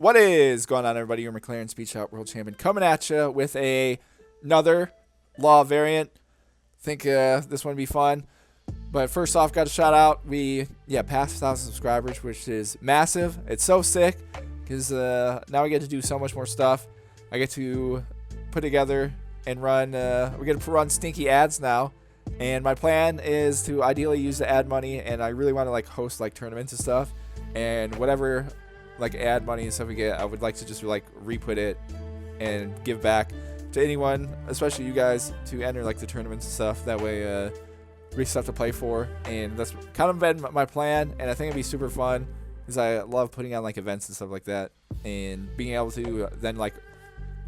What is going on, everybody? Your McLaren Speed Shop World Champion coming at you with another law variant. Think this one would be fun. But first off, got a shout out. We passed 1,000 subscribers, which is massive. It's so sick because now we get to do so much more stuff. I get to put together and run. We get to run stinky ads now, and my plan is to ideally use the ad money, and I really want to like host like tournaments and stuff, and whatever like ad money and stuff we get, I would like to just like re-put it and give back to anyone, especially you guys, to enter like the tournaments and stuff. That way we stuff to play for, and that's kind of been my plan, and I think it'd be super fun because I love putting on like events and stuff like that, and being able to then like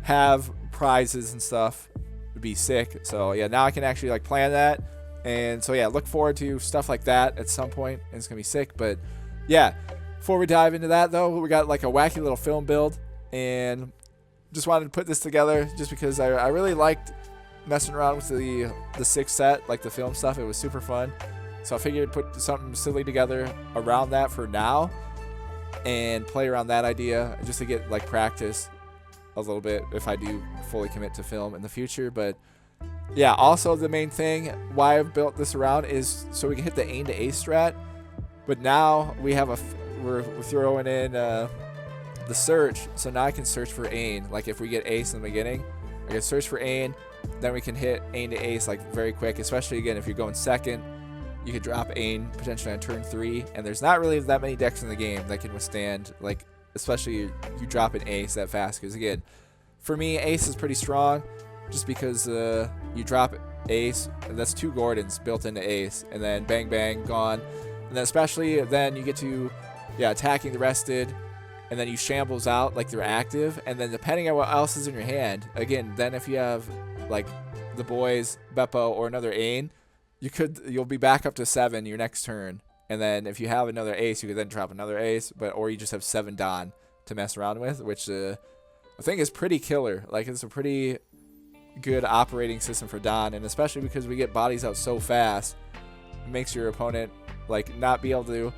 have prizes and stuff would be sick. So yeah, now I can actually like plan that, and so yeah, look forward to stuff like that at some point, and it's gonna be sick. But yeah, before we dive into that though, we got like a wacky little film build, and just wanted to put this together just because I really liked messing around with the 6 set, like the film stuff. It was super fun, so I figured I'd put something silly together around that for now and play around that idea just to get like practice a little bit if I do fully commit to film in the future. But yeah, also the main thing why I've built this around is so we can hit the aim to ace strat. But now we have we're throwing in the search, so now I can search for aim. Like if we get ace in the beginning, I can search for aim, then we can hit aim to ace like very quick. Especially again if you're going second, you could drop aim potentially on turn 3, and there's not really that many decks in the game that can withstand like, especially you drop an ace that fast. Because again, for me, ace is pretty strong just because you drop ace, and that's 2 Gordons built into ace, and then bang bang gone. And then especially then you get to attacking the rested, and then you shambles out like they're active, and then depending on what else is in your hand, again, then if you have like the boys, Beppo, or another Ain, you'll be back up to 7 your next turn. And then if you have another ace, you could then drop another ace, or you just have 7 Don to mess around with, which I think is pretty killer. Like it's a pretty good operating system for Don, and especially because we get bodies out so fast, it makes your opponent like not be able to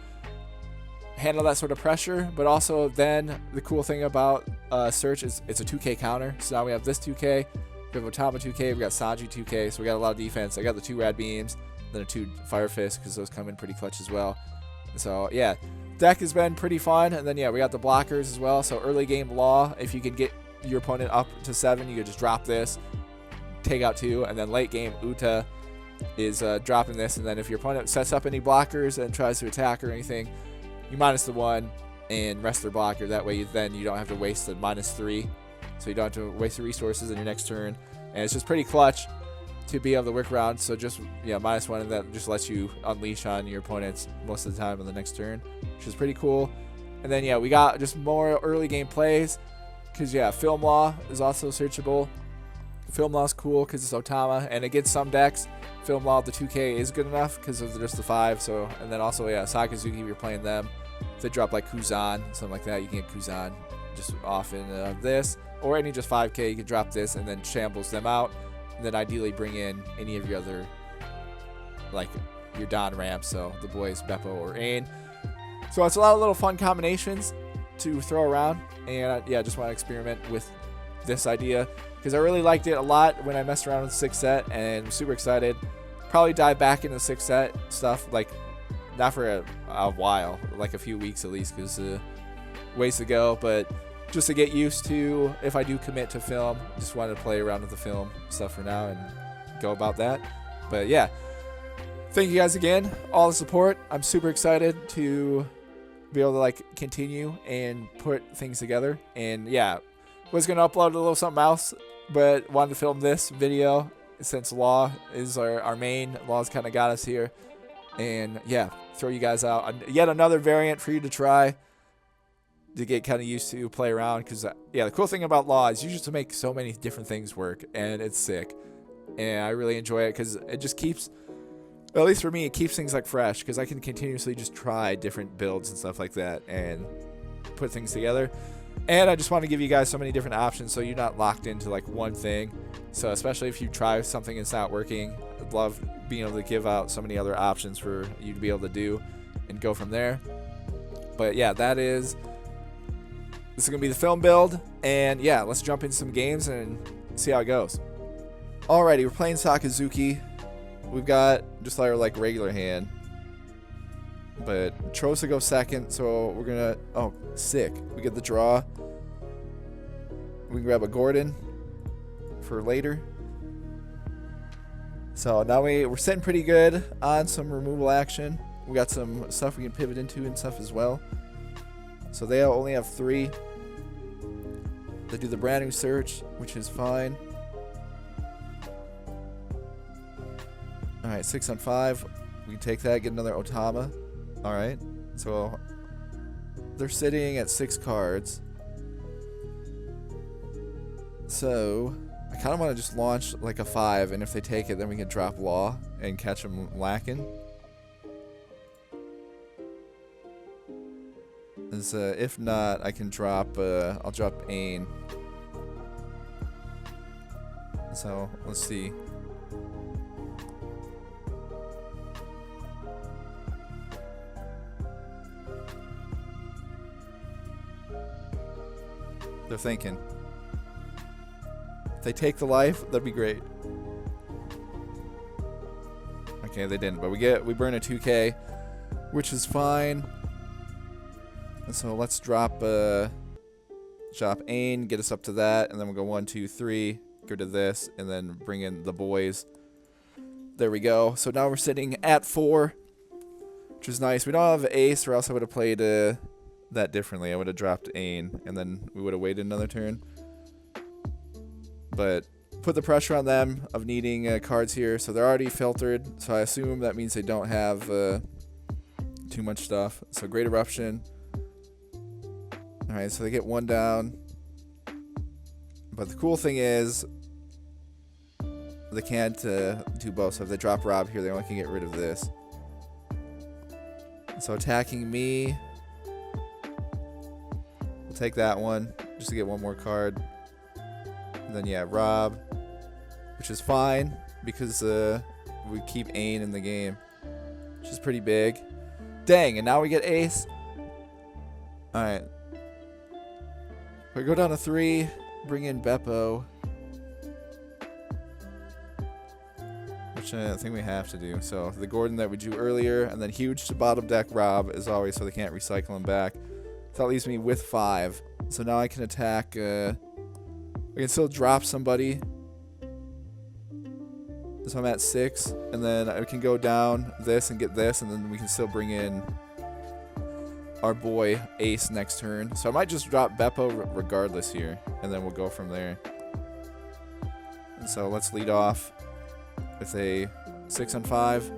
handle that sort of pressure. But also then the cool thing about search is it's a 2k counter. So now we have this 2k, we have Otama 2k, we got Sanji 2k, so we got a lot of defense. I got the 2 rad beams, then a 2 fire fist because those come in pretty clutch as well. So yeah, deck has been pretty fun. And then yeah, we got the blockers as well. So early game law, if you can get your opponent up to 7, you could just drop this, take out 2, and then late game Uta is dropping this, and then if your opponent sets up any blockers and tries to attack or anything, you minus the 1 and rest their blocker. That way then you don't have to waste the -3, so you don't have to waste the resources in your next turn, and it's just pretty clutch to be able to work around. So just -1, and that just lets you unleash on your opponents most of the time on the next turn, which is pretty cool. And then we got just more early game plays because film law is also searchable. Film law is cool because it's Otama, and against some decks film law the 2k is good enough because of just the 5. So, and then also Sakazuki, if you're playing them, if they drop like Kuzan, something like that, you can get Kuzan just off in this, or any just 5k, you can drop this and then shambles them out, and then ideally bring in any of your other like your Don ramps, so the boys Beppo or Ain. So it's a lot of little fun combinations to throw around, and I just want to experiment with this idea because I really liked it a lot when I messed around with the 6 set, and I'm super excited. Probably dive back into 6 set stuff, like not for a while, like a few weeks at least, because ways to go, but just to get used to if I do commit to film. Just wanted to play around with the film stuff for now and go about that. But yeah, thank you guys again, all the support. I'm super excited to be able to like continue and put things together. And yeah, was gonna upload a little something else, but wanted to film this video since law is our main. Law's kind of got us here, and yeah, throw you guys out yet another variant for you to try to get kind of used to, play around. Because the cool thing about law is you just make so many different things work, and it's sick, and I really enjoy it because it just keeps, at least for me, it keeps things like fresh, because I can continuously just try different builds and stuff like that and put things together. And I just want to give you guys so many different options so you're not locked into like one thing. So especially if you try something and it's not working, I'd love being able to give out so many other options for you to be able to do and go from there. But yeah, that is this is going to be the film build. And yeah, let's jump into some games and see how it goes. Alrighty, we're playing Sakazuki. We've got just our like regular hand. But Trosa goes second, so we're going to... Oh, sick. We get the draw. We can grab a Gordon for later. So now we're sitting pretty good on some removal action. We got some stuff we can pivot into and stuff as well. So they only have 3. They do the brand new search, which is fine. Alright, 6 on 5. We can take that, get another Otama. Alright, so they're sitting at 6 cards. So I kind of want to just launch like a 5, and if they take it, then we can drop Law and catch them lacking. If not, I can drop, I'll drop Ain. So, let's see. They're thinking. If they take the life, that'd be great. Okay, they didn't, but we burn a 2k, which is fine. And so let's drop Ain, get us up to that, and then we'll go 1, 2, 3, go to this, and then bring in the boys. There we go. So now we're sitting at 4, which is nice. We don't have ace, or else I would have played that differently. I would have dropped Ain, and then we would have waited another turn. But put the pressure on them of needing cards here. So they're already filtered, so I assume that means they don't have too much stuff. So Great Eruption. Alright, so they get 1 down. But the cool thing is, they can't do both. So if they drop Rob here, they only can get rid of this. So attacking me, we'll take that one just to get 1 more card. And then yeah, Rob, which is fine because we keep Ain in the game, which is pretty big. Dang, and now we get ace. Alright. We go down to 3, bring in Beppo, which I think we have to do. So the Gordon that we drew earlier, and then huge to bottom deck Rob as always, so they can't recycle him back. So that leaves me with 5. So now I can attack. I can still drop somebody. So I'm at 6, and then I can go down this and get this, and then we can still bring in our boy Ace next turn. So I might just drop Beppo regardless here, and then we'll go from there. And so let's lead off with a 6 on 5.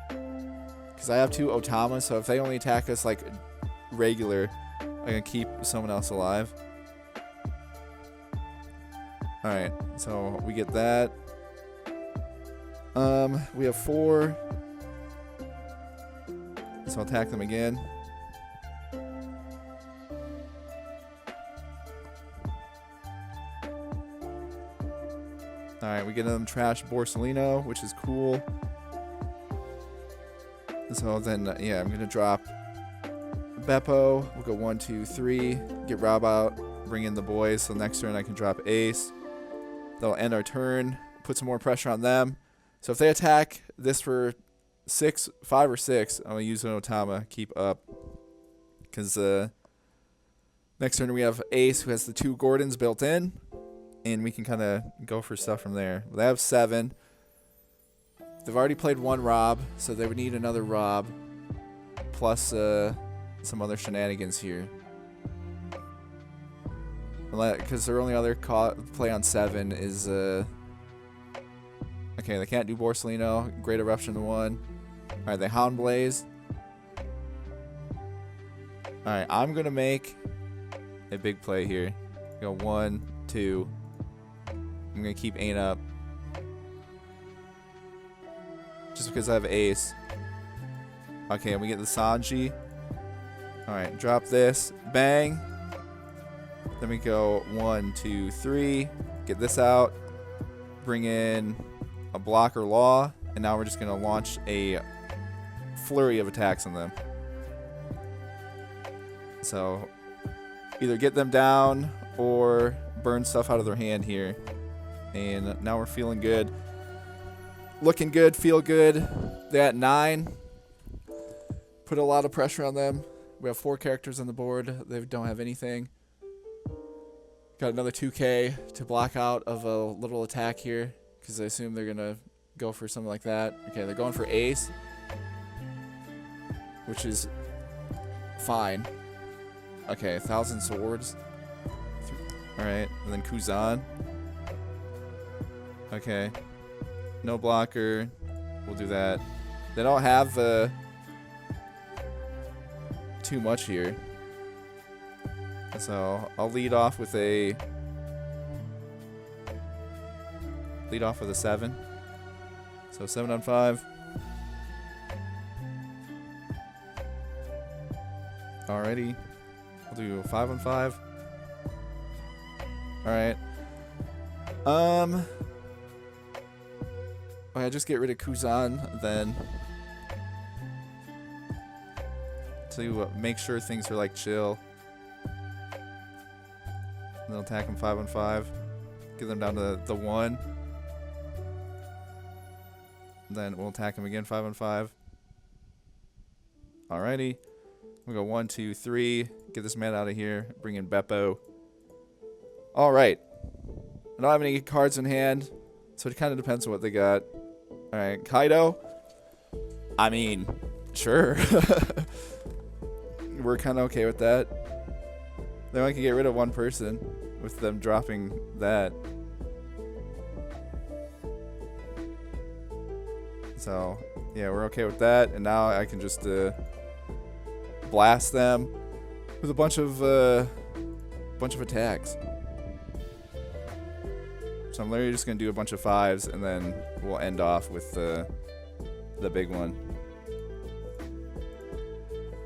Because I have 2 Otamas, so if they only attack us like regular, I can keep someone else alive. Alright, so we get that. We have 4. So I'll attack them again. Alright, we get them trash Borsellino, which is cool. So then, yeah, I'm going to drop Beppo. We'll go 1, 2, 3. Get Rob out. Bring in the boys. So next turn I can drop Ace. That'll end our turn. Put some more pressure on them. So if they attack this for 5 or 6, I'm going to use an Otama. Keep up. Because next turn we have Ace, who has the 2 Gordons built in. And we can kind of go for stuff from there. They have 7. They've already played 1 Rob, so they would need another Rob. Plus some other shenanigans here. Because their only other play on 7 is... Okay, they can't do Borsellino. Great Eruption to 1. Alright, they Hound Blaze. Alright, I'm going to make a big play here. Go 1, 2. I'm going to keep Ain up. Just because I have Ace. Okay, and we get the Sanji. Alright, drop this. Bang. Then we go 1, 2, 3. Get this out. Bring in a blocker Law. And now we're just going to launch a flurry of attacks on them. So either get them down or burn stuff out of their hand here. And now we're feeling good. Looking good, feel good. They're at 9. Put a lot of pressure on them. We have 4 characters on the board. They don't have anything. Got another 2k to block out of a little attack here, because I assume they're going to go for something like that. Okay, they're going for ace, which is fine. Okay, 1,000 swords. Alright, and then Kuzan. Okay. No blocker. We'll do that. They don't have too much here. So I'll lead off with a 7. So 7 on 5. Alrighty. I'll do 5 on 5. Alright. Okay, just get rid of Kuzan then, to make sure things are like chill. And then attack him 5 on 5. Get them down to the 1. Then we'll attack him again 5 on 5. Alrighty. We'll go 1, 2, 3. Get this man out of here. Bring in Beppo. Alright. I don't have any cards in hand, so it kind of depends on what they got. Alright, Kaido. I mean, sure. We're kind of okay with that. They only can get rid of 1 person with them dropping that. So, yeah, we're okay with that. And now I can just blast them with a bunch of attacks. So I'm literally just going to do a bunch of 5s, and then we'll end off with the big one.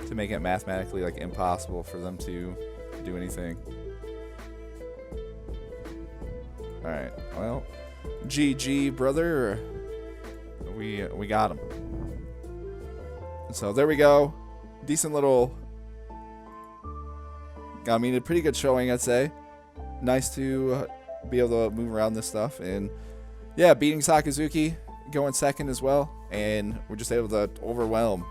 To make it mathematically like impossible for them to do anything. Alright, well, GG, brother. We got him. So there we go. Decent little... I mean, a pretty good showing, I'd say. Nice to... be able to move around this stuff, and yeah, beating Sakazuki, going second as well, and we're just able to overwhelm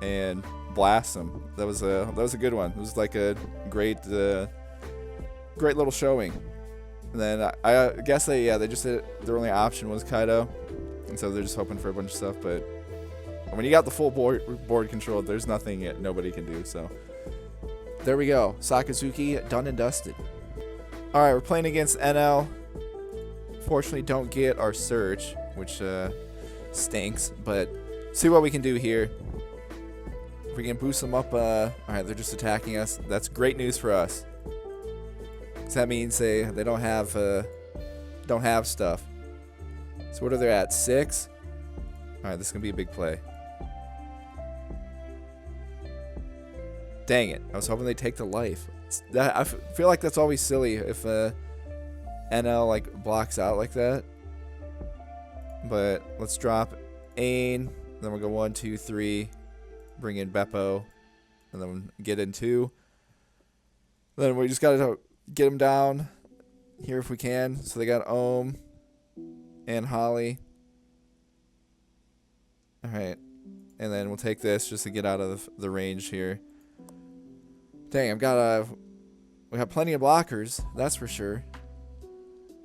and blast them. That was a good one. It was like a great little showing. And then I guess they just their only option was Kaido, and so they're just hoping for a bunch of stuff. But when you got the full board control, there's nothing nobody can do. So there we go, Sakazuki done and dusted. Alright, we're playing against Enel. Fortunately, don't get our search, which stinks, but see what we can do here. If we can boost them up, alright, they're just attacking us. That's great news for us. So that means they don't have stuff. So what are they at? 6? Alright, this is gonna be a big play. Dang it. I was hoping they'd take the life. I feel like that's always silly if NL like blocks out like that. But let's drop Ain. Then we'll go 1, 2, 3. Bring in Beppo. And then get in 2. Then we just gotta get them down here if we can. So they got Ohm and Holly. Alright. And then we'll take this just to get out of the range here. Dang, we have plenty of blockers, that's for sure.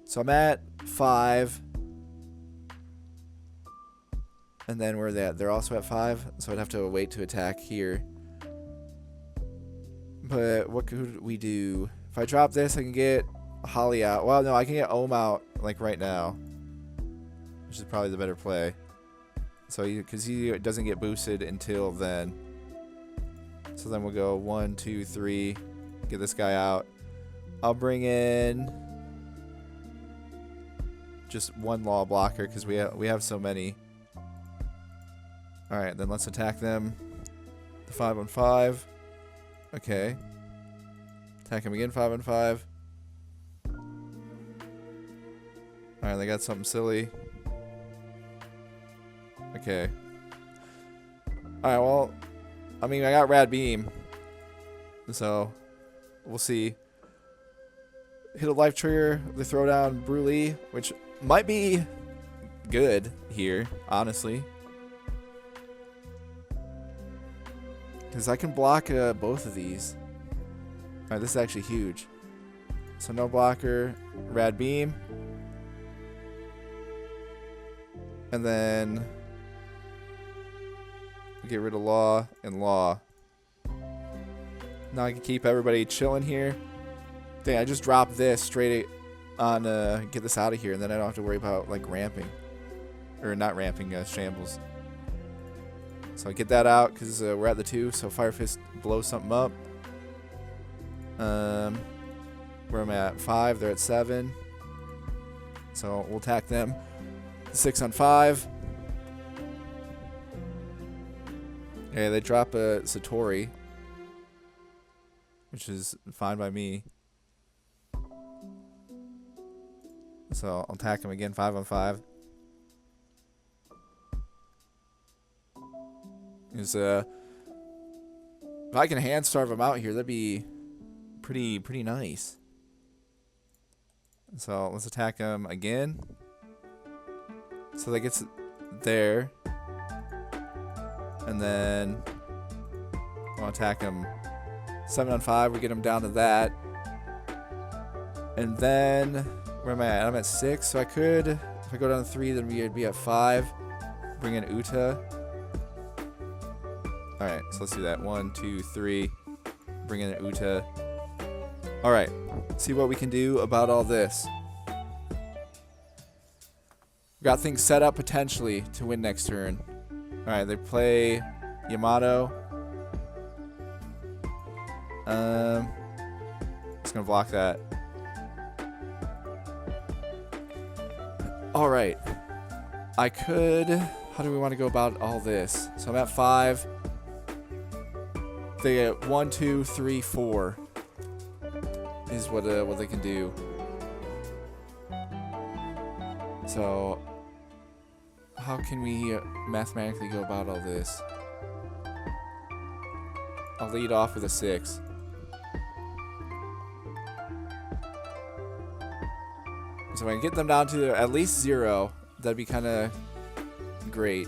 So I'm at 5. And then where are they at? They're also at 5, so I'd have to wait to attack here. But what could we do? If I drop this, I can get Holly out. Well, no, I can get Ohm out, like, right now. Which is probably the better play. So, because he doesn't get boosted until then. So then we'll go 1, 2, 3. Get this guy out. I'll bring in just 1 law blocker because we have so many. All right, then let's attack them. The 5 on 5. Okay. Attack him again. 5 on 5. All right, they got something silly. Okay. All right. Well, I mean, I got Rad Beam, so we'll see. Hit a life trigger. They throw down Bruley, which might be good here, honestly. Because I can block both of these. Alright, this is actually huge. So no blocker, Rad Beam. And then we get rid of Law and Law. Now I can keep everybody chilling here. Dang, I just dropped this straight on get this out of here, and then I don't have to worry about like ramping. Or not ramping, shambles. So I get that out because we're at the 2, so Fire Fist blows something up. Where am I at? 5, they're at 7. So we'll attack them. 6 on 5. Okay, they drop a Satori, which is fine by me. So I'll attack him again, 5 on 5. Is if I can hand starve him out here, that'd be pretty nice. So let's attack him again. So that gets there. And then I'll attack him 7 on 5. We get him down to that. And then where am I at? I'm at 6. So I could, if I go down to 3, then we'd be at 5. Bring in Uta. Alright, so let's do that. 1, 2, 3. Bring in Uta. Alright, see what we can do about all this. We got things set up potentially to win next turn. Alright, they play Yamato. Just gonna block that. Alright. I could... How do we want to go about all this? So I'm at 5. They get 1, 2, 3, 4 is what they can do. So how can we mathematically go about all this? I'll lead off with a 6. So if I can get them down to at least 0, that'd be kind of great.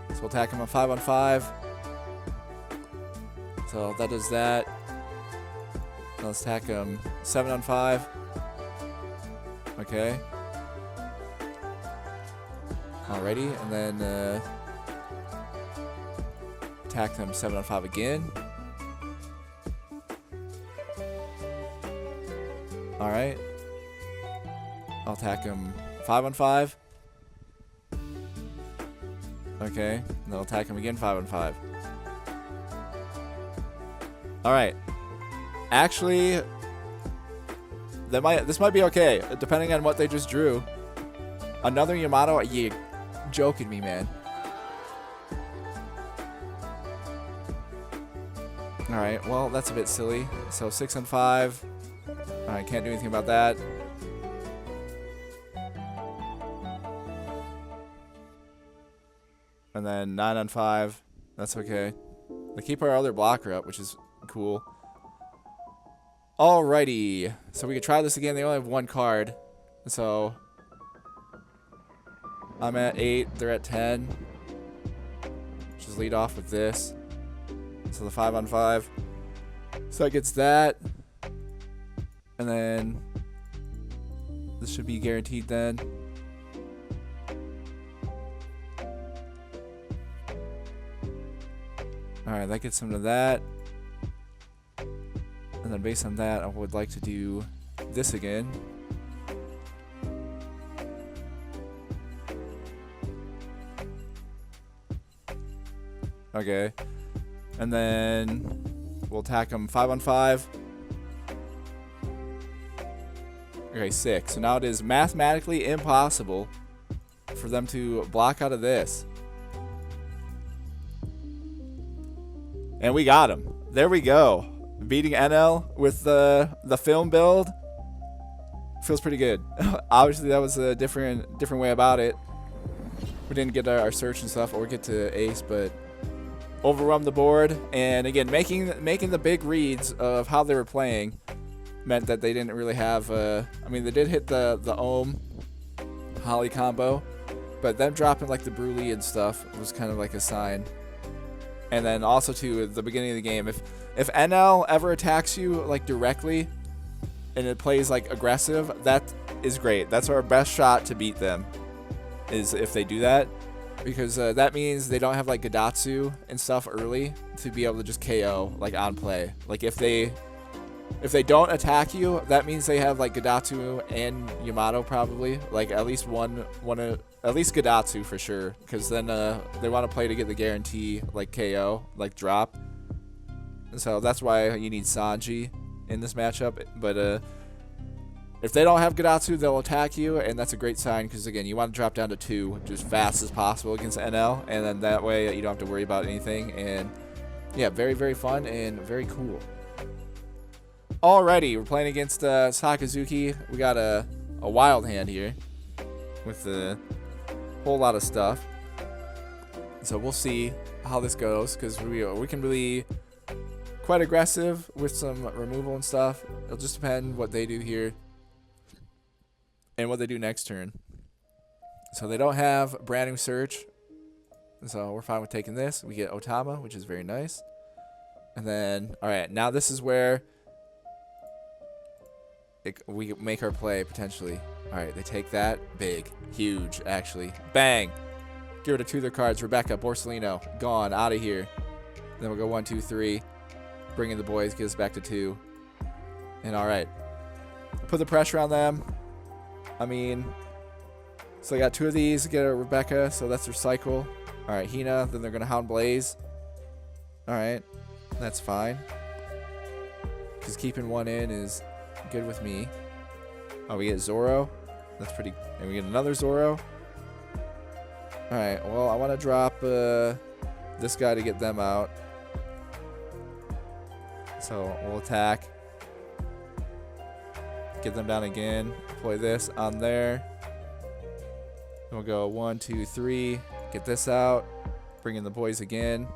So we'll attack him on 5 on 5. So that does that. Now let's attack him 7 on 5. Okay. Alrighty, and then attack them 7 on 5 again. Alright. I'll attack him 5 on 5. Okay, and then I'll attack him again 5 on 5. Alright. Actually, this might be okay, depending on what they just drew. Another Yamato? You joking me, man. Alright, well, that's a bit silly. So 6 on 5. I can't do anything about that. And then 9 on 5. That's okay. They keep our other blocker up, which is cool. Alrighty. So we can try this again. They only have 1 card. So I'm at 8. They're at 10. Just lead off with this. So the 5 on 5. So that gets that. And then this should be guaranteed then. Alright, that gets him to that. And then based on that, I would like to do this again. Okay. And then we'll attack him 5 on 5. Okay, 6. So now it is mathematically impossible for them to block out of this. And we got him. There we go. Beating Enel with the film build feels pretty good. Obviously, that was a different way about it. We didn't get our search and stuff or get to ace, but overrun the board. And again, making the big reads of how they were playing meant that they didn't really have. I mean, they did hit the Ohm Holly combo, but them dropping like the Bruley and stuff was kind of like a sign. And then also too, at the beginning of the game, if Enel ever attacks you like directly and it plays like aggressive, that is great. That's our best shot to beat them, is if they do that, because that means they don't have like Gadatsu and stuff early to be able to just KO like on play. Like if they don't attack you, that means they have like Gadatsu and Yamato probably, like at least at least Gadatsu for sure, because then they want to play to get the guarantee like KO, like drop. So that's why you need Sanji in this matchup. But if they don't have Gadatsu, they'll attack you, and that's a great sign, because again, you want to drop down to 2 just fast as possible against NL, and then that way you don't have to worry about anything. And yeah, very, very fun and very cool. Alrighty, we're playing against Sakazuki. We got a wild hand here with a whole lot of stuff. So we'll see how this goes, because we can really quite aggressive with some removal and stuff. It'll just depend what they do here and what they do next turn. So they don't have brand new search, so we're fine with taking this. We get Otama, which is very nice. And then, all right, now this is where we make our play potentially. All right, they take that. Big, huge, actually. Bang. Get rid of 2 of their cards. Rebecca, Borsellino, gone, out of here. Then we'll go 1, 2, 3. Bring in the boys, get us back to 2. And all right, put the pressure on them. I mean, so I got 2 of these. Get a Rebecca, so that's their cycle. All right, Hina. Then they're gonna Hound Blaze. All right, that's fine. Because keeping 1 in is good with me. Oh, we get Zoro. That's pretty. And we get another Zoro. All right. Well, I want to drop this guy to get them out. So we'll attack. Get them down again. Play this on there. Then we'll go 1, 2, 3. Get this out. Bring in the boys again.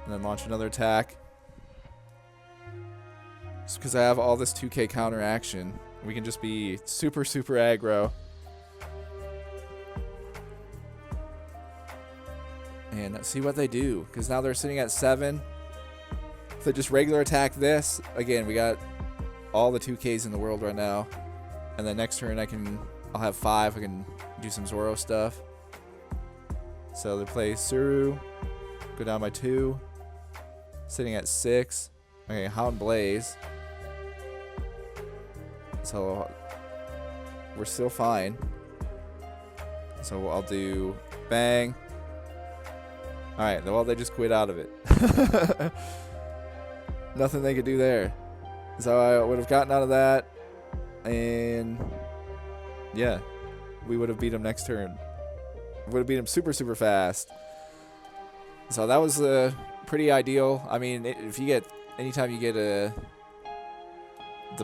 And then launch another attack. Just because I have all this 2K counter action, we can just be super, super aggro. And see what they do. Because now they're sitting at 7. If they just regular attack this, again, we got all the 2Ks in the world right now. And then next turn I'll have 5. I can do some Zoro stuff. So they play Suru. Go down by 2. Sitting at 6. Okay, Hound Blaze. So we're still fine. So I'll do bang. Alright, well, they just quit out of it. Nothing they could do there. So I would have gotten out of that. And yeah, we would have beat him next turn. Would have beat him super, super fast. So that was pretty ideal. I mean, anytime you get the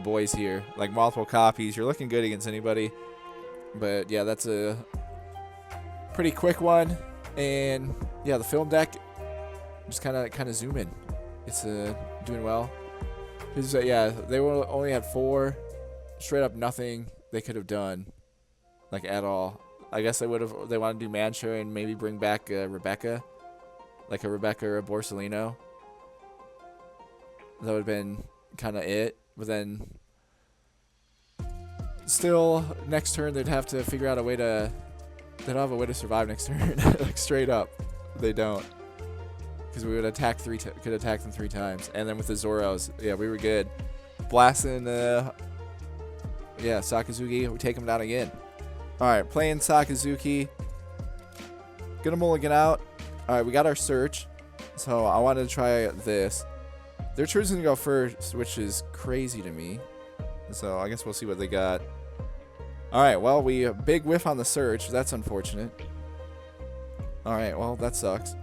boys here, like multiple copies, you're looking good against anybody. But yeah, that's a pretty quick one. And yeah, the film deck just kind of zoom in. It's doing well. Because yeah, they only had 4, straight up nothing they could have done, like at all. I guess they want to do Mancha and maybe bring back Rebecca, like a Rebecca or a Borsellino. That would have been kind of it. But then still next turn they'd have to figure out a way to. They don't have a way to survive next turn. Like straight up, they don't. Because we would attack could attack them 3 times, and then with the Zoros, yeah, we were good. Blasting, Sakazuki, we take him down again. All right, playing Sakazuki. Gonna mulligan out. All right, we got our search, so I wanted to try this. They're choosing to go first, which is crazy to me. So I guess we'll see what they got. All right, well, we big whiff on the search. That's unfortunate. All right, well, that sucks.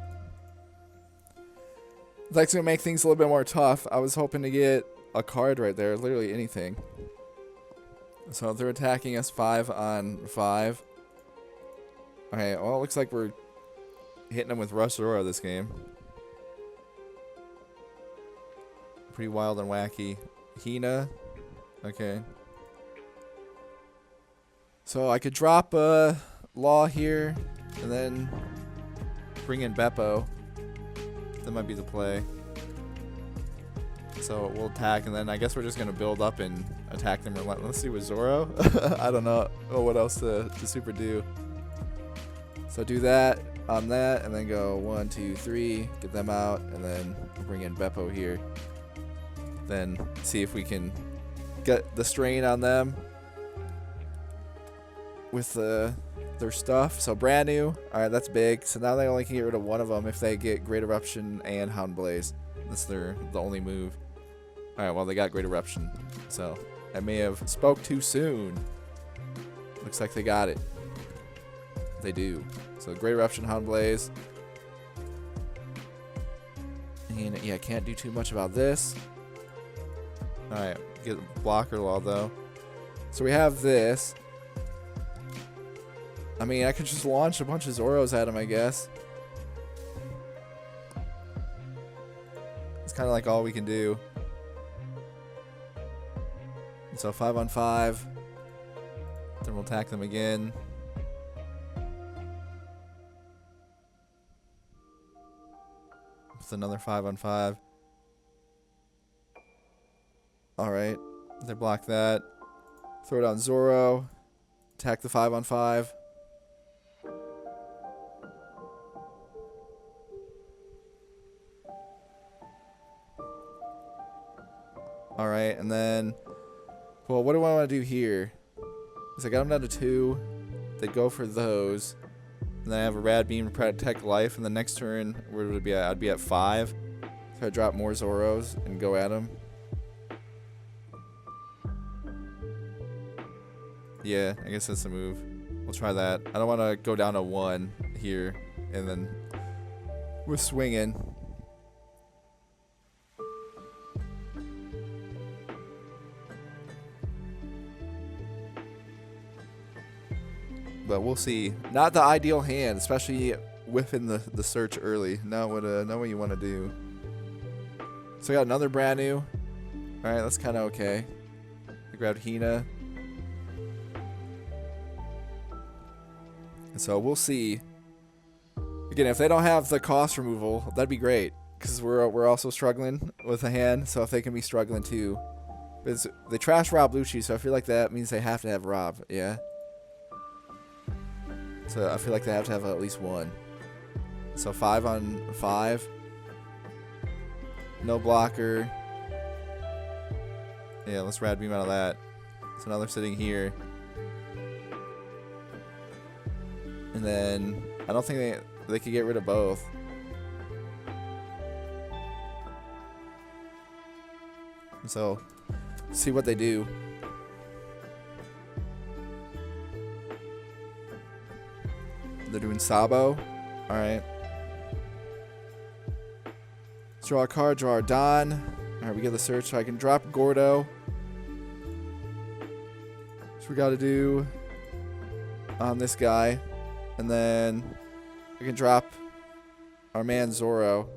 That's going to make things a little bit more tough. I was hoping to get a card right there, literally anything. So they're attacking us 5 on 5. All right, well, it looks like we're hitting them with Rush Aurora this game. Pretty wild and wacky. Hina. Okay. So I could drop Law here and then bring in Beppo. That might be the play. So we'll attack, and then I guess we're just going to build up and attack them relentlessly with Zoro. I don't know what else to super do. So do that on that, and then go 1, 2, 3, get them out, and then bring in Beppo here. Then see if we can get the strain on them with their stuff. So brand new. Alright, that's big. So now they only can get rid of one of them if they get Great Eruption and Hound Blaze. That's the only move. Alright, well, they got Great Eruption. So I may have spoke too soon. Looks like they got it. They do. So Great Eruption, Hound Blaze. And yeah, can't do too much about this. Alright, get blocker law though. So we have this. I mean, I could just launch a bunch of Zoros at him, I guess. It's kind of like all we can do. So 5 on 5. Then we'll attack them again. With another 5 on 5. Alright. They block that. Throw it on Zoro. Attack the 5 on 5. Alright, and then, well, what do I want to do here? Because I got them down to 2. They'd go for those. And then I have a Rad Beam to protect life. And the next turn, where would it be at? I'd be at 5. So I drop more Zoros and go at them. Yeah, I guess that's the move. We'll try that. I don't want to go down to 1 here. And then we're swinging. But we'll see. Not the ideal hand, especially whiffing the search early. Not what you want to do. So I got another brand new. Alright, that's kind of okay. I grabbed Hina. And so we'll see. Again, if they don't have the cost removal, that'd be great. Because we're also struggling with a hand. So if they can be struggling too. Because they trash Rob Lucci, so I feel like that means they have to have Rob. Yeah. So I feel like they have to have at least 1. So 5 on 5. No blocker. Yeah, let's Rad Beam out of that. So now they're sitting here. And then I don't think they could get rid of both. So see what they do. They're doing Sabo. Alright. Let's draw a card, draw our Don. Alright, we get the search, so I can drop Gordo. So we gotta do on this guy. And then we can drop our man Zoro.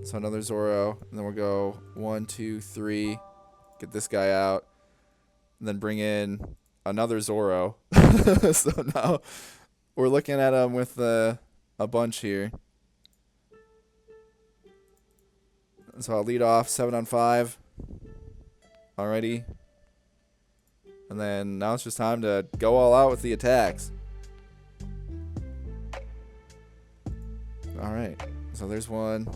So another Zoro. And then we'll go 1, 2, 3. Get this guy out. And then bring in another Zoro. So now we're looking at him with a bunch here. So I'll lead off 7 on 5 already. And then now it's just time to go all out with the attacks. Alright. So there's one.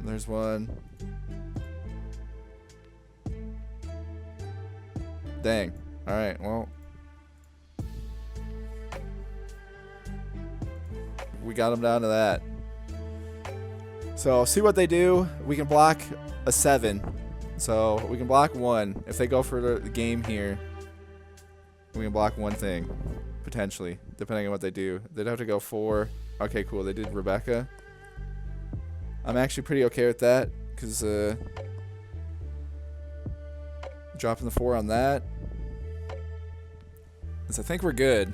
There's one. Dang. Alright, well. We got them down to that. So, see what they do. We can block a 7. So, we can block 1. If they go for the game here, we can block 1 thing. Potentially. Depending on what they do. They'd have to go 4. Okay, cool. They did Rebecca. I'm actually pretty okay with that. Because, dropping the 4 on that. So I think we're good.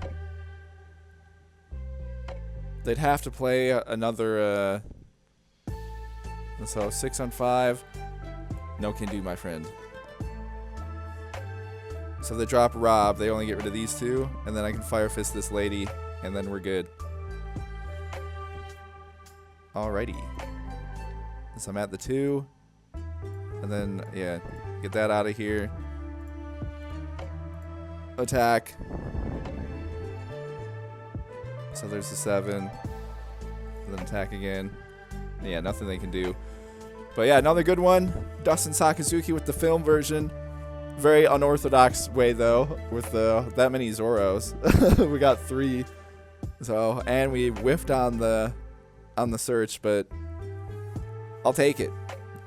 they'd have to play another. So 6 on 5. No can do, my friend. So they drop Rob. They only get rid of these two, and then I can Fire Fist this lady, and then we're good. Alrighty. So I'm at the 2. And then, yeah, get that out of here. Attack. So there's the 7. And then attack again. Yeah, nothing they can do. But yeah, another good one. Dustin Sakazuki with the film version. Very unorthodox way, though, with that many Zoros. We got 3. So, and we whiffed on the search, but I'll take it.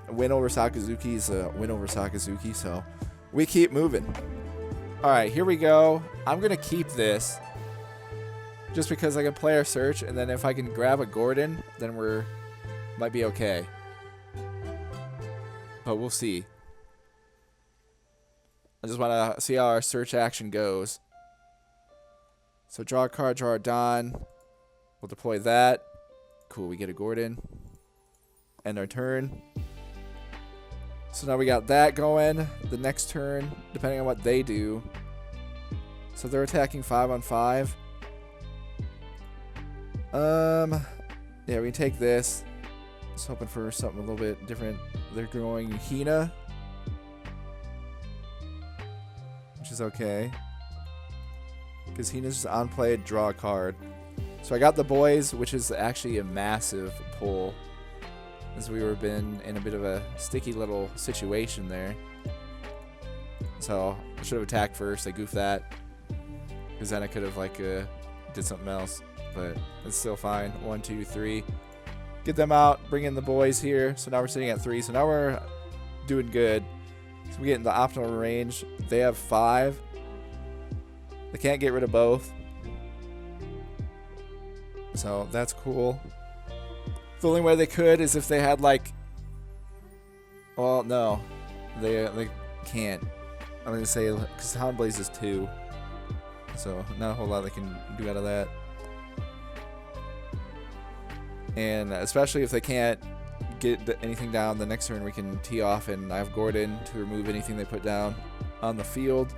A win over Sakazuki is a win over Sakazuki, so we keep moving. Alright, here we go. I'm going to keep this just because I can play our search, and then if I can grab a Gordon, then might be okay. But we'll see. I just want to see how our search action goes. So draw a card, draw a Don. We'll deploy that. Cool, we get a Gordon. End our turn. So now we got that going. The next turn, depending on what they do. So they're attacking 5 on 5. Yeah, we can take this. Just hoping for something a little bit different. They're going Hina, which is okay. Because Hina's just on play, draw a card. So I got the boys, which is actually a massive pull, as we were been in a bit of a sticky little situation there. So I should have attacked first. I goofed that, because then I could have did something else. But it's still fine. 1, 2, 3. Get them out. Bring in the boys here. So now we're sitting at 3. So now we're doing good. So we get in the optimal range. They have 5. They can't get rid of both. So that's cool. The only way they could is if they had well, no, they can't. I'm gonna say because Hound Blaze is 2, so not a whole lot they can do out of that. And especially if they can't get anything down, the next turn we can tee off, and I have Gordon to remove anything they put down on the field,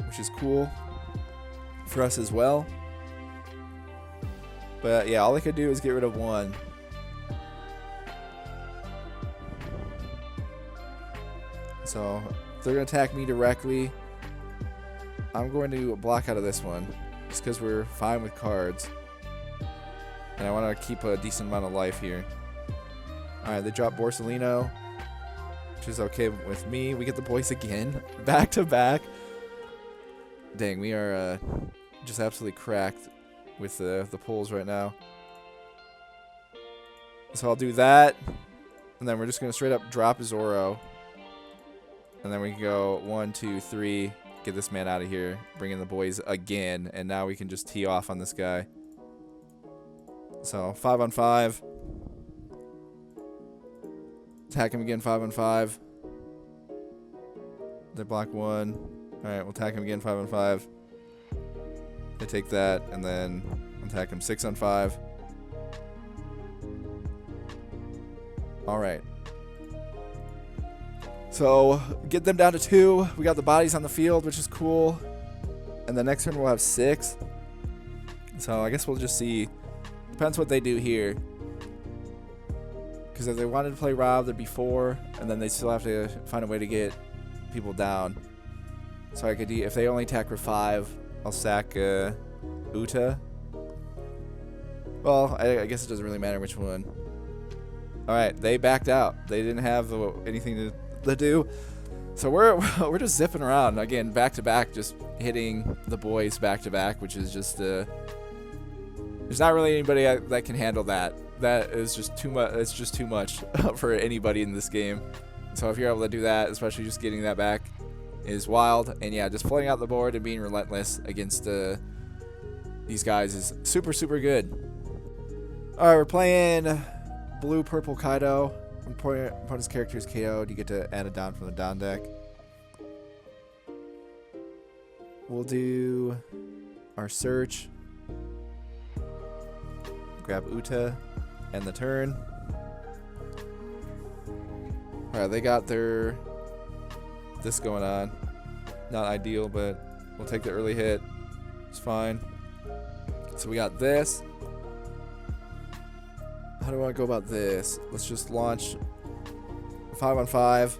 which is cool for us as well. But yeah, all they could do is get rid of 1. So they're going to attack me directly. I'm going to block out of this one, just because we're fine with cards. And I want to keep a decent amount of life here. Alright, they drop Borsellino, which is okay with me. We get the boys again, back to back. Dang, we are just absolutely cracked with the pulls right now. So I'll do that, and then we're just going to straight up drop Zoro. And then we can go 1, 2, 3, get this man out of here, bring in the boys again, and now we can just tee off on this guy. So 5 on 5. Attack him again, 5 on 5. They block 1. Alright, we'll attack him again, 5 on 5. They take that, and then attack him 6 on 5. Alright. So, get them down to 2. We got the bodies on the field, which is cool. And the next turn we'll have 6. So, I guess we'll just see. Depends what they do here. Because if they wanted to play Rob, there'd be 4. And then they still have to find a way to get people down. So I could do, if they only attack for 5, I'll sack Uta. Well, I guess it doesn't really matter which one. Alright, they backed out. They didn't have anything to do. So we're just zipping around. Again, back to back, just hitting the boys back to back, which is just there's not really anybody that can handle that. That is just too much. It's just too much for anybody in this game. So if you're able to do that, especially just getting that back, is wild. And yeah, just floating out the board and being relentless against these guys is super, super good. Alright, we're playing blue, purple Kaido. Opponent's character is KO'd. You get to add a Don from the Don deck. We'll do our search. Grab Uta. End the turn. Alright, they got their... this going on. Not ideal, but we'll take the early hit. It's fine. So we got this. How do I go about this? Let's just launch 5-on-5.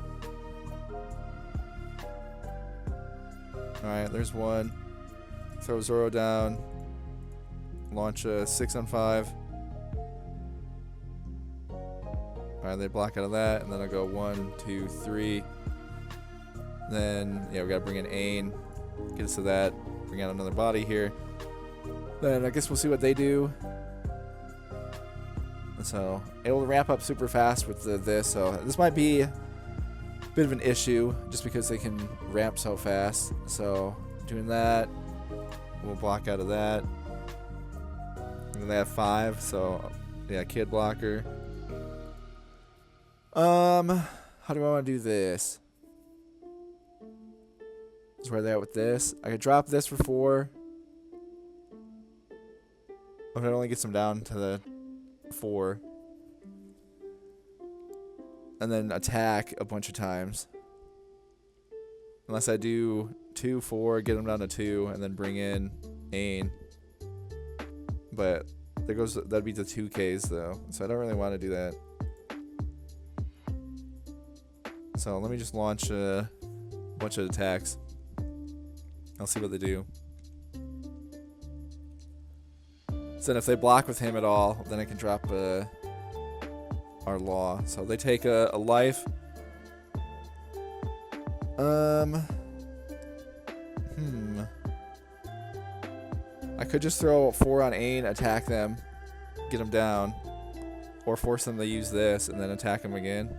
Alright, there's one. Throw Zoro down. Launch a 6-on-5. Alright, they block out of that, and then I'll go 1, 2, 3. Then, yeah, we gotta bring in Ain. Get us to that. Bring out another body here. Then I guess we'll see what they do. So, able to ramp up super fast with this. So, this might be a bit of an issue just because they can ramp so fast. So, doing that. We'll block out of that. And then they have 5. So, yeah, kid blocker. How do I want to do this? That's where they're at with this. I could drop this for 4. But it only gets them down to the 4. And then attack a bunch of times. Unless I do 2, 4, get them down to 2, and then bring in Ain. But there goes, that'd be the 2Ks though. So I don't really want to do that. So let me just launch a bunch of attacks. I'll see what they do. So then if they block with him at all, then I can drop our law. So they take a life. I could just throw 4 on Ain, attack them, get them down, or force them to use this and then attack them again.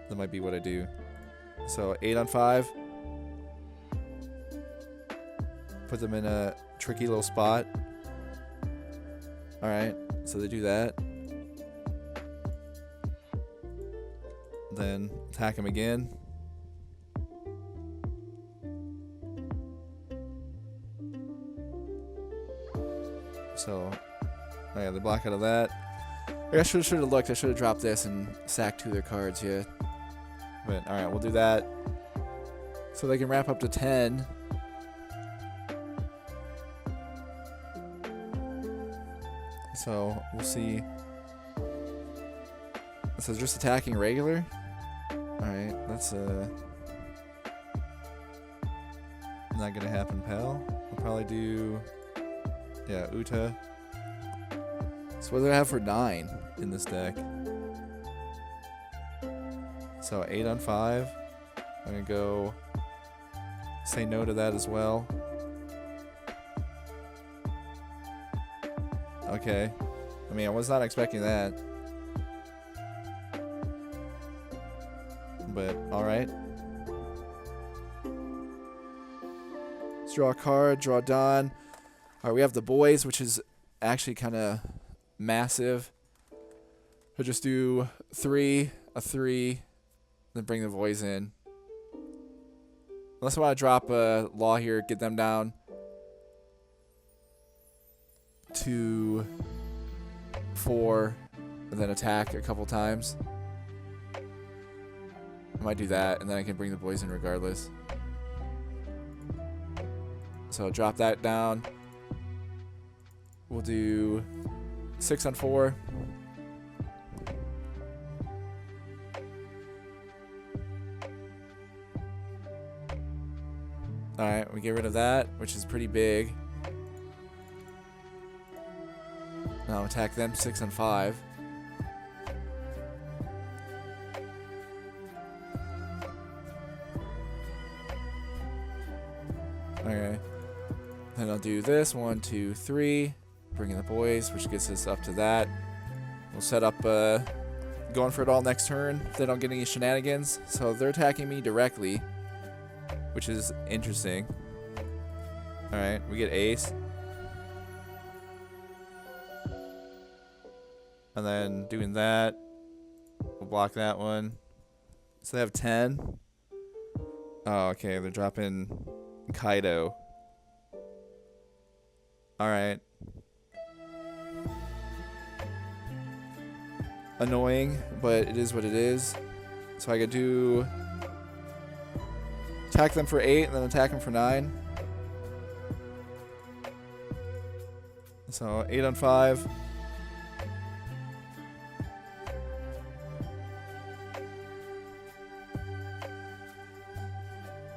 That might be what I do. So 8-on-5. Put them in a tricky little spot. Alright, so they do that. Then attack him again. So, oh yeah, they block out of that. I should have looked. I should have dropped this and sacked 2 of their cards, yeah. But, alright, we'll do that. So they can wrap up to 10. So, we'll see. So just attacking regular? Alright, that's not gonna happen, pal. We'll probably do, yeah, Uta. So what do I have for 9 in this deck? So 8-on-5. I'm gonna go say no to that as well. Okay. I mean, I was not expecting that. But, alright. Let's draw a card, draw Dawn. Alright, we have the boys, which is actually kind of massive. We'll just do 3, a 3, then bring the boys in. Unless I want to drop a law here, get them down to 4, and then attack a couple times. I might do that, and then I can bring the boys in regardless. So drop that down. We'll do 6-on-4. Alright, we get rid of that, which is pretty big. Now attack them 6-on-5. Okay. Then I'll do this. 1, 2, 3. Bring in the boys, which gets us up to that. We'll set up going for it all next turn if they don't get any shenanigans. So they're attacking me directly, which is interesting. Alright, we get ace. And then doing that, we'll block that one. So they have 10. Oh, okay, they're dropping Kaido. Alright. Annoying, but it is what it is. So I could do attack them for 8 and then attack them for 9. So 8 on 5.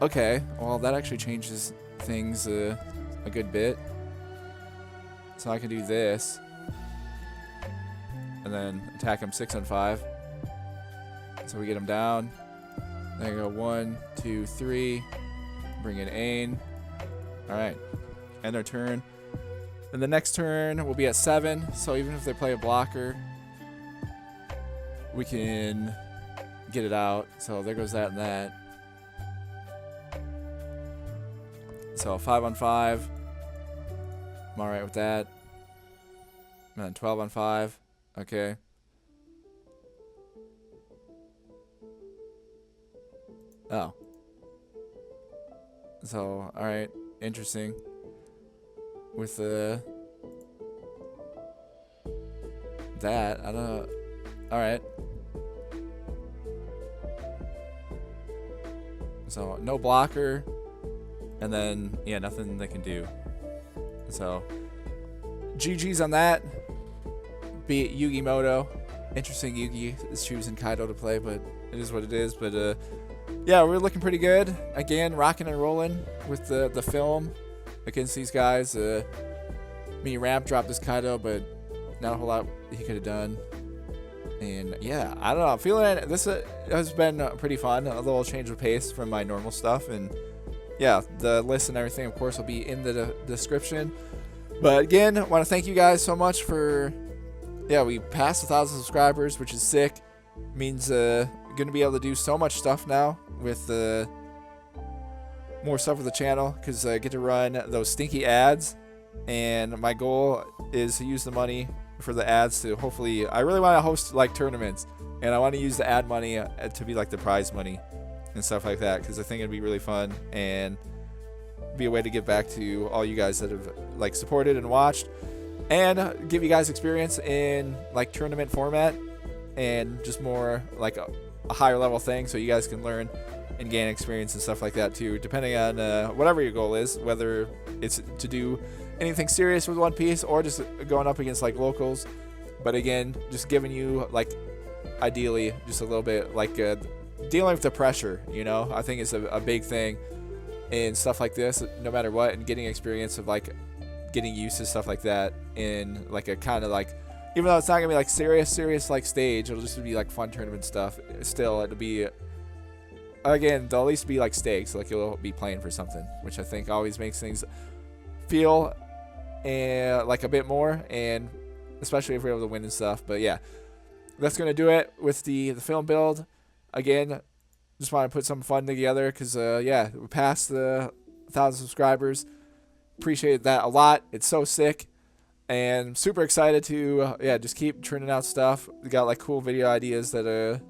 Okay, well that actually changes things a good bit. So I can do this. And then attack him 6 on 5. So we get him down. Then I go 1, 2, 3. Bring in Ain. Alright. End their turn. And the next turn will be at 7. So even if they play a blocker, we can get it out. So there goes that and that. So 5 on 5. I'm alright with that. And then 12 on 5. Okay. Oh. So, alright. Interesting. With the... that, I don't know. Alright. So, no blocker. And then, yeah, nothing they can do. So, GG's on that. Beat Yugi Moto. Interesting Yugi is choosing Kaido to play, but it is what it is. But, yeah, we're looking pretty good. Again, rocking and rolling with the film against these guys. Me Ramp dropped this Kaido, but not a whole lot he could have done. And, yeah, I don't know. I'm feeling this has been pretty fun. A little change of pace from my normal stuff. And, yeah, the list and everything, of course, will be in the description. But, again, I want to thank you guys so much for... yeah, we passed 1,000 subscribers, which is sick. Means going to be able to do so much stuff now with more stuff with the channel, because I get to run those stinky ads. And my goal is to use the money for the ads to hopefully... I really want to host like tournaments, and I want to use the ad money to be like the prize money and stuff like that, because I think it'd be really fun and be a way to give back to all you guys that have like supported and watched, and give you guys experience in like tournament format and just more like a higher level thing, so you guys can learn and gain experience and stuff like that too, depending on whatever your goal is, whether it's to do anything serious with One Piece or just going up against like locals. But again, just giving you like ideally just a little bit like dealing with the pressure, you know, I think it's a big thing in stuff like this, no matter what, and getting experience of like getting used to stuff like that in like a kind of like, even though it's not gonna be like serious like stage, it'll just be like fun tournament stuff. Still, it'll be, again, there'll at least be like stakes, like you'll be playing for something, which I think always makes things feel like a bit more, and especially if we're able to win and stuff. But yeah, that's gonna do it with the film build. Again, just want to put some fun together, because yeah, we passed the 1,000 subscribers. Appreciate that a lot. It's so sick, and super excited to yeah, just keep churning out stuff. We got like cool video ideas that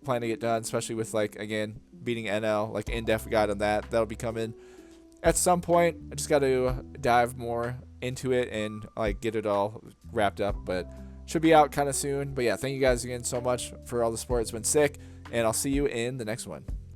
plan to get done, especially with like, again, beating Enel, like in-depth guide on that. That'll be coming at some point. I just got to dive more into it and like get it all wrapped up, but should be out kind of soon. But yeah, thank you guys again so much for all the support. It's been sick, and I'll see you in the next one.